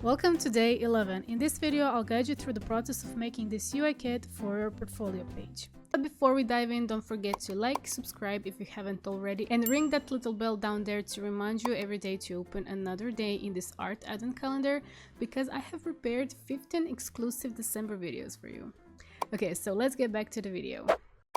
Welcome to day 11. In this video, I'll guide you through the process of making this UI kit for your portfolio page. But before we dive in, don't forget to like, subscribe if you haven't already, and ring that little bell down there to remind you every day to open another day in this art advent calendar, because I have prepared 15 exclusive December videos for you. Okay, so let's get back to the video.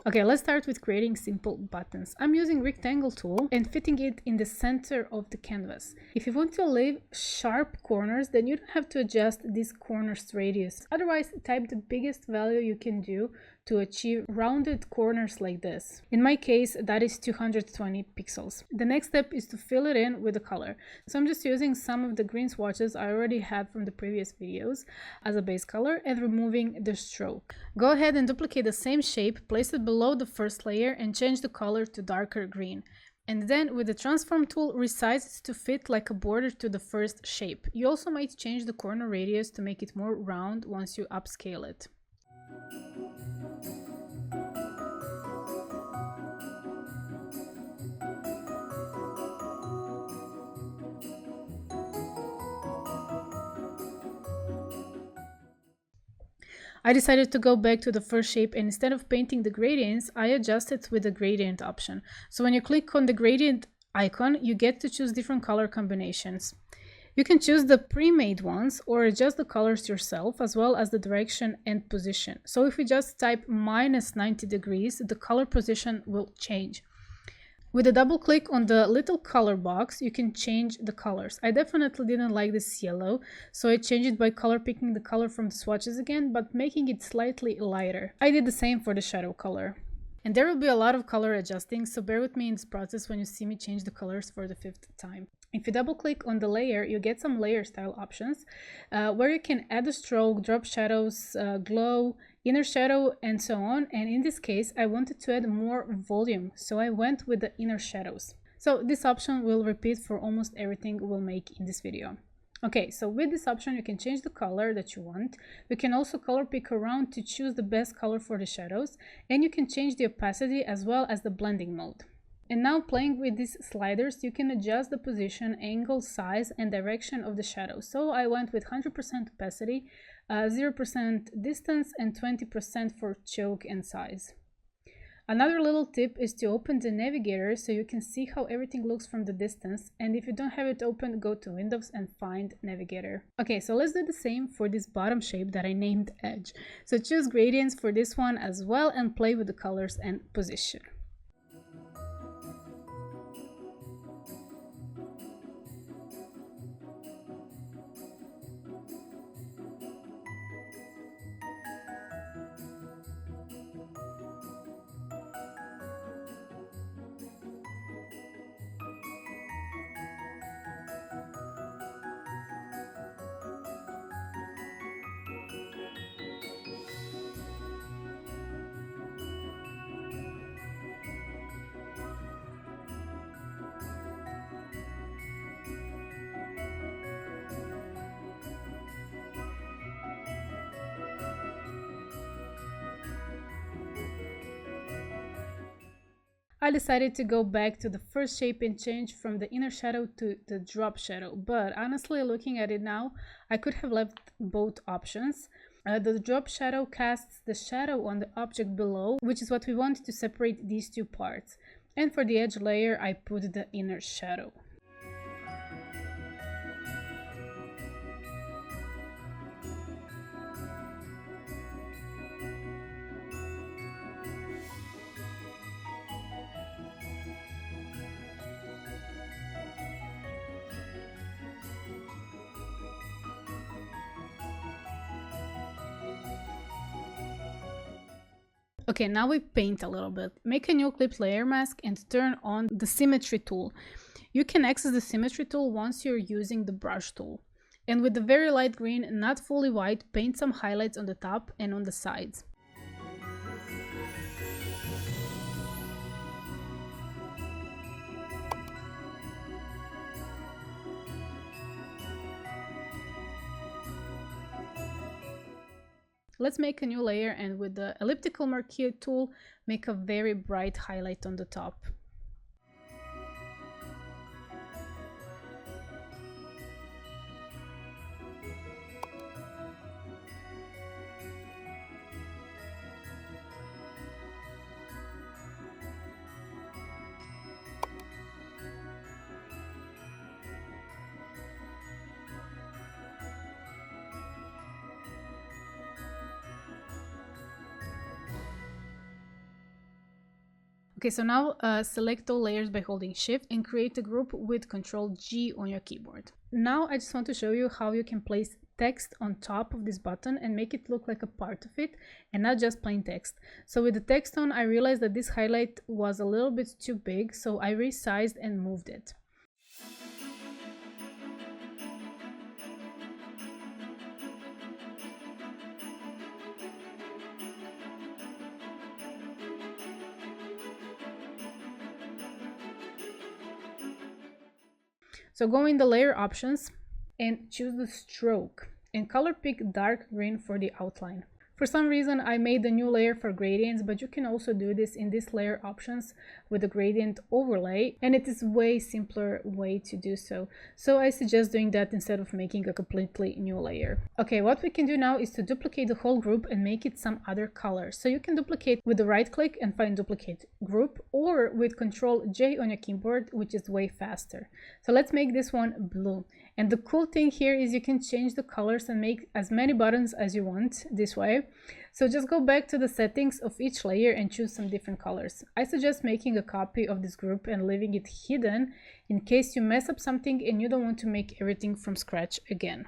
Okay, let's start with creating simple buttons. I'm using rectangle tool and fitting it in the center of the canvas. If you want to leave sharp corners, then you don't have to adjust this corner's radius. Otherwise, type the biggest value you can do to achieve rounded corners like this. In my case, that is 220 pixels. The next step is to fill it in with the color. So I'm just using some of the green swatches I already had from the previous videos as a base color and removing the stroke. Go ahead and duplicate the same shape, place it below the first layer and change the color to darker green. And then with the transform tool, resize it to fit like a border to the first shape. You also might change the corner radius to make it more round once you upscale it. I decided to go back to the first shape, and instead of painting the gradients, I adjusted with the gradient option. So when you click on the gradient icon, you get to choose different color combinations. You can choose the pre-made ones or adjust the colors yourself, as well as the direction and position. So if we just type -90 degrees, the color position will change. With a double click on the little color box, you can change the colors. I definitely didn't like this yellow, so I changed it by color picking the color from the swatches again, but making it slightly lighter. I did the same for the shadow color. And there will be a lot of color adjusting, so bear with me in this process when you see me change the colors for the 5th time. If you double click on the layer, you get some layer style options where you can add a stroke, drop shadows, glow, inner shadow, and so on. And in this case, I wanted to add more volume, so I went with the inner shadows. So this option will repeat for almost everything we'll make in this video. Okay, so with this option, you can change the color that you want. You can also color pick around to choose the best color for the shadows, and you can change the opacity as well as the blending mode. And now playing with these sliders, you can adjust the position, angle, size, and direction of the shadow. So I went with 100% opacity, 0% distance, and 20% for choke and size. Another little tip is to open the navigator so you can see how everything looks from the distance. And if you don't have it open, go to Windows and find Navigator. Okay, so let's do the same for this bottom shape that I named Edge. So choose gradients for this one as well and play with the colors and position. I decided to go back to the first shape and change from the inner shadow to the drop shadow, but honestly looking at it now, I could have left both options. The drop shadow casts the shadow on the object below, which is what we want to separate these two parts. And for the edge layer, I put the inner shadow. Okay, now we paint a little bit. Make a new clipped layer mask and turn on the symmetry tool. You can access the symmetry tool once you're using the brush tool. And with the very light green, not fully white, paint some highlights on the top and on the sides. Let's make a new layer and with the elliptical marquee tool, make a very bright highlight on the top. Okay, so now select all layers by holding Shift and create a group with Ctrl G on your keyboard. Now I just want to show you how you can place text on top of this button and make it look like a part of it and not just plain text. So with the text on, I realized that this highlight was a little bit too big, so I resized and moved it. So go in the layer options and choose the stroke and color pick dark green for the outline. For some reason I made a new layer for gradients, but you can also do this in this layer options with the gradient overlay, and it is way simpler way to do so. So I suggest doing that instead of making a completely new layer. Okay, what we can do now is to duplicate the whole group and make it some other color. So you can duplicate with the right click and find duplicate group, or with Ctrl J on your keyboard, which is way faster. So let's make this one blue. And the cool thing here is you can change the colors and make as many buttons as you want this way. So just go back to the settings of each layer and choose some different colors. I suggest making a copy of this group and leaving it hidden in case you mess up something and you don't want to make everything from scratch again.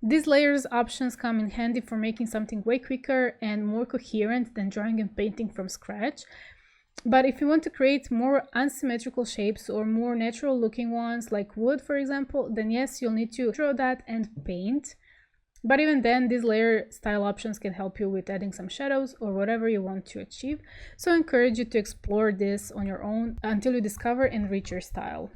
These layers options come in handy for making something way quicker and more coherent than drawing and painting from scratch. But if you want to create more unsymmetrical shapes or more natural looking ones like wood, for example, then yes, you'll need to draw that and paint. But even then, these layer style options can help you with adding some shadows or whatever you want to achieve. So I encourage you to explore this on your own until you discover and reach your style.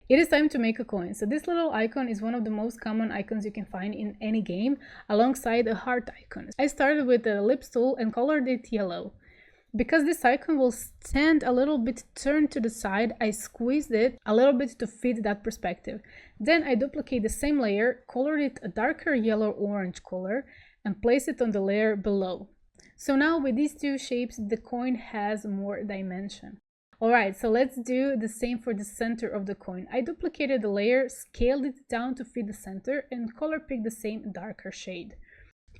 It is time to make a coin. So this little icon is one of the most common icons you can find in any game, alongside a heart icon. I started with the ellipse tool and colored it yellow. Because this icon will stand a little bit turned to the side, I squeezed it a little bit to fit that perspective. Then I duplicate the same layer, colored it a darker yellow-orange color, and place it on the layer below. So now with these two shapes, the coin has more dimension. Alright, so let's do the same for the center of the coin. I duplicated the layer, scaled it down to fit the center, and color picked the same darker shade.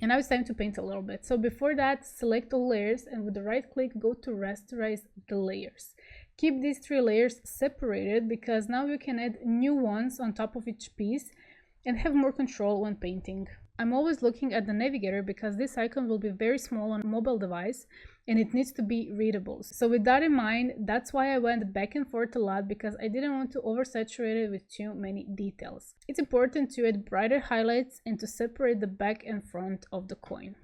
And now it's time to paint a little bit. So before that, select all layers and with the right click, go to rasterize the layers. Keep these three layers separated because now you can add new ones on top of each piece and have more control when painting. I'm always looking at the navigator because this icon will be very small on a mobile device and it needs to be readable. So with that in mind, that's why I went back and forth a lot, because I didn't want to oversaturate it with too many details. It's important to add brighter highlights and to separate the back and front of the coin.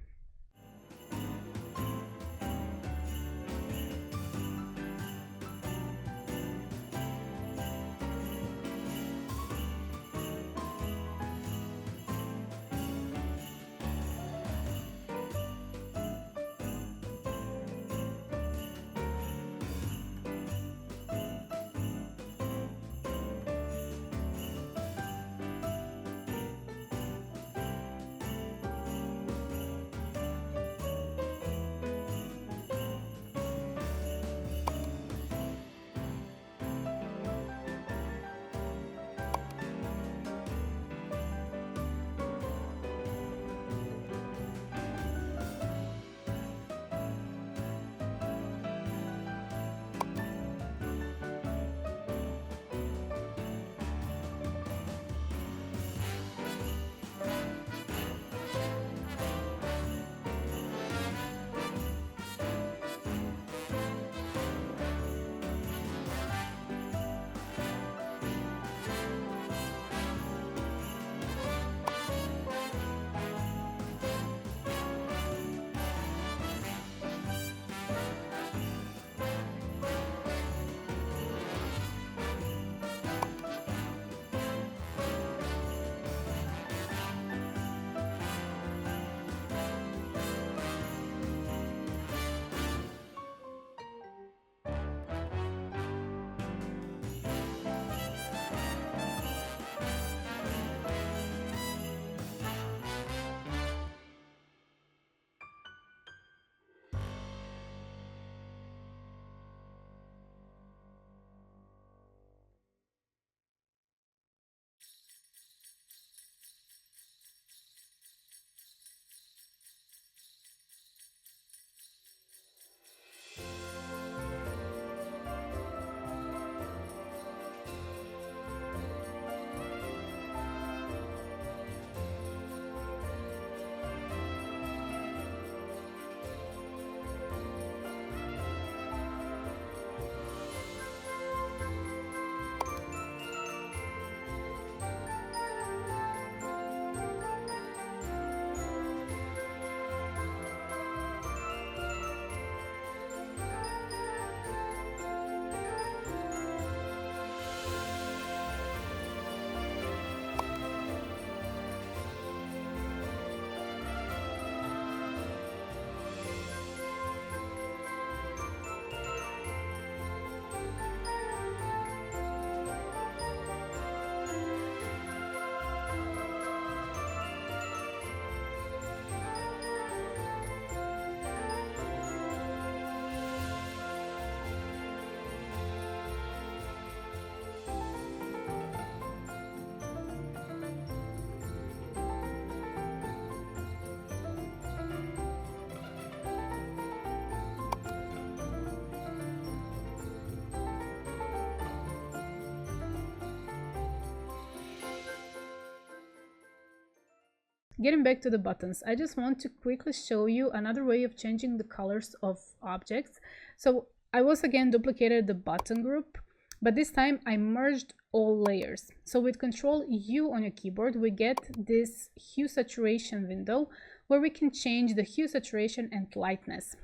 Getting back to the buttons, I just want to quickly show you another way of changing the colors of objects. So I was again duplicated the button group, but this time I merged all layers. So with Control U on your keyboard, we get this hue saturation window where we can change the hue saturation and lightness.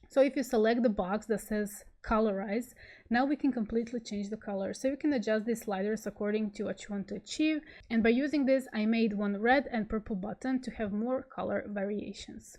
So if you select the box that says Colorize. Now we can completely change the color. So you can adjust these sliders according to what you want to achieve. And by using this, I made one red and purple button to have more color variations.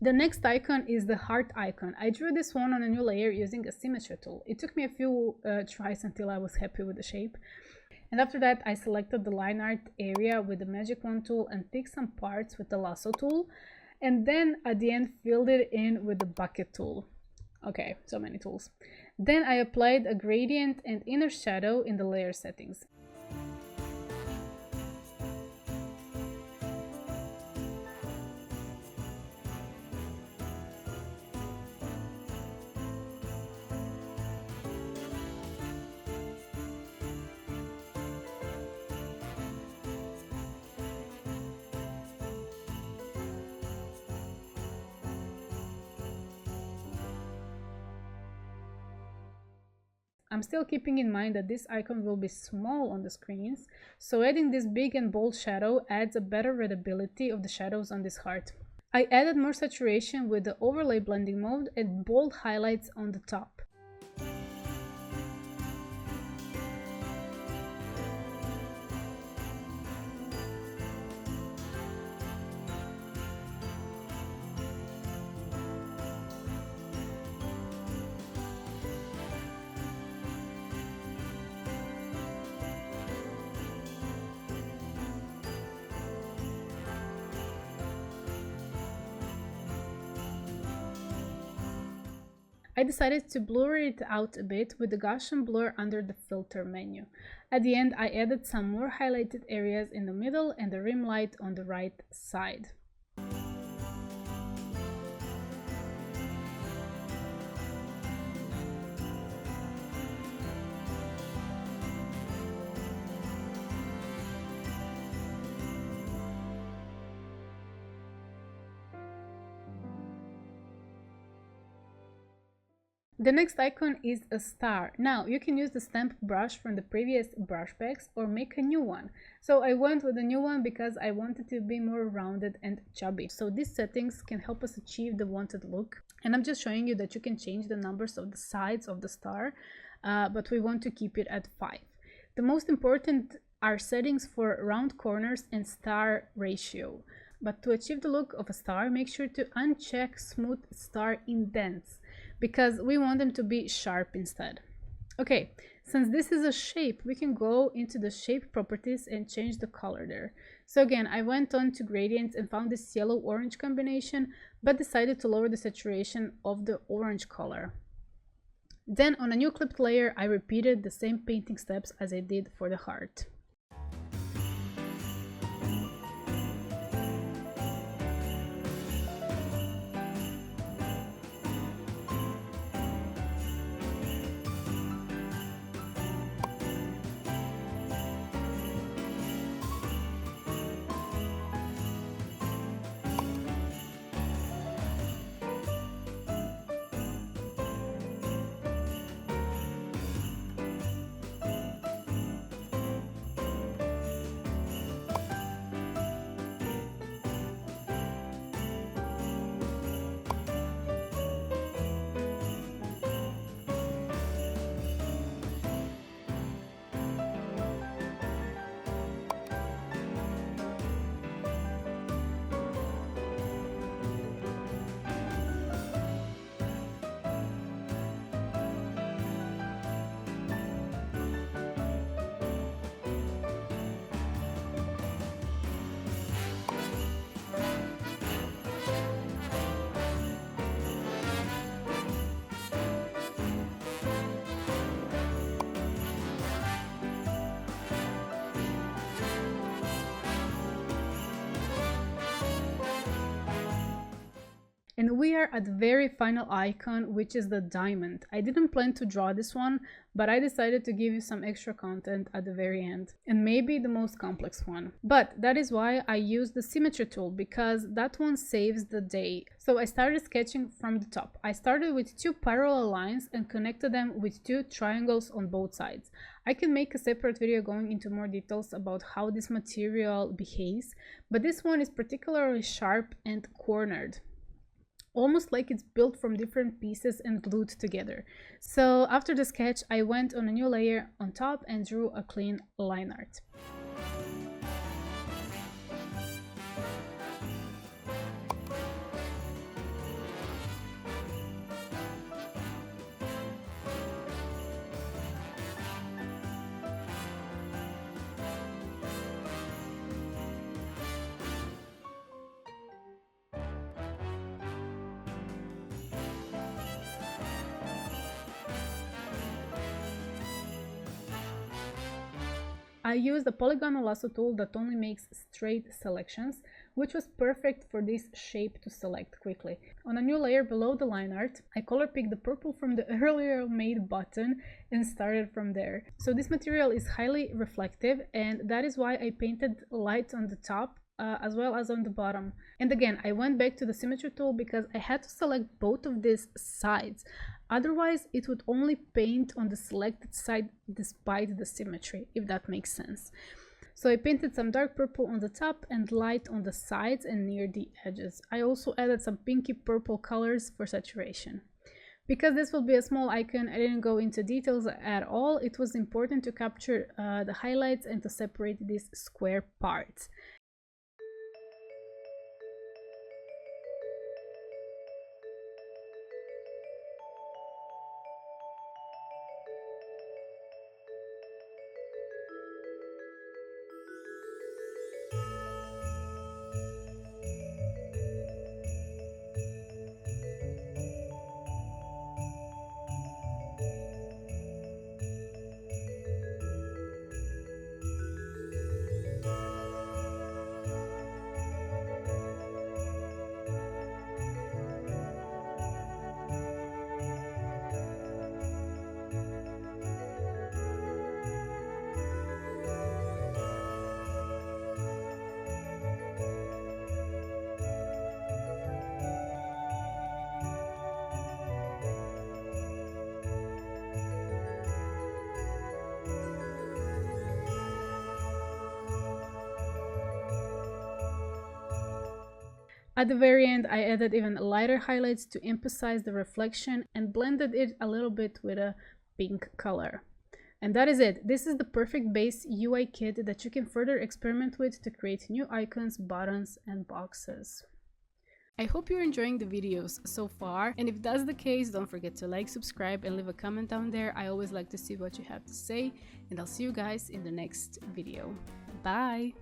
The next icon is the heart icon. I drew this one on a new layer using a symmetry tool. It took me a few tries until I was happy with the shape. And after that, I selected the line art area with the magic wand tool and picked some parts with the lasso tool. And then at the end, filled it in with the bucket tool. Okay, so many tools. Then I applied a gradient and inner shadow in the layer settings. I'm still keeping in mind that this icon will be small on the screens, so adding this big and bold shadow adds a better readability of the shadows on this heart. I added more saturation with the overlay blending mode and bold highlights on the top. I decided to blur it out a bit with the Gaussian blur under the filter menu. At the end, I added some more highlighted areas in the middle and the rim light on the right side. The next icon is a star. Now you can use the stamp brush from the previous brush packs or make a new one. So I went with a new one because I wanted to be more rounded and chubby. So these settings can help us achieve the wanted look. And I'm just showing you that you can change the numbers of the sides of the star, but we want to keep it at 5. The most important are settings for round corners and star ratio. But to achieve the look of a star, make sure to uncheck smooth star indents, because we want them to be sharp instead. Okay, since this is a shape, we can go into the shape properties and change the color there. So again, I went on to gradients and found this yellow-orange combination, but decided to lower the saturation of the orange color. Then on a new clipped layer, I repeated the same painting steps as I did for the heart. are at the very final icon, which is the diamond. I didn't plan to draw this one, but I decided to give you some extra content at the very end, and maybe the most complex one. But that is why I use the symmetry tool, because that one saves the day. So I started sketching from the top. I started with 2 parallel lines and connected them with 2 triangles on both sides. I can make a separate video going into more details about how this material behaves, but this one is particularly sharp and cornered, almost like it's built from different pieces and glued together. So after the sketch, I went on a new layer on top and drew a clean line art. I used the polygonal lasso tool that only makes straight selections, which was perfect for this shape to select quickly. On a new layer below the line art, I color picked the purple from the earlier made button and started from there. So this material is highly reflective, and that is why I painted light on the top as well as on the bottom. And again, I went back to the symmetry tool because I had to select both of these sides. Otherwise, it would only paint on the selected side despite the symmetry, if that makes sense. So I painted some dark purple on the top and light on the sides and near the edges. I also added some pinky purple colors for saturation. Because this will be a small icon, I didn't go into details at all. It was important to capture the highlights and to separate these square parts. At the very end, I added even lighter highlights to emphasize the reflection and blended it a little bit with a pink color. And that is it. This is the perfect base UI kit that you can further experiment with to create new icons, buttons, and boxes. I hope you're enjoying the videos so far, and if that's the case, don't forget to like, subscribe, and leave a comment down there. I always like to see what you have to say, and I'll see you guys in the next video. Bye!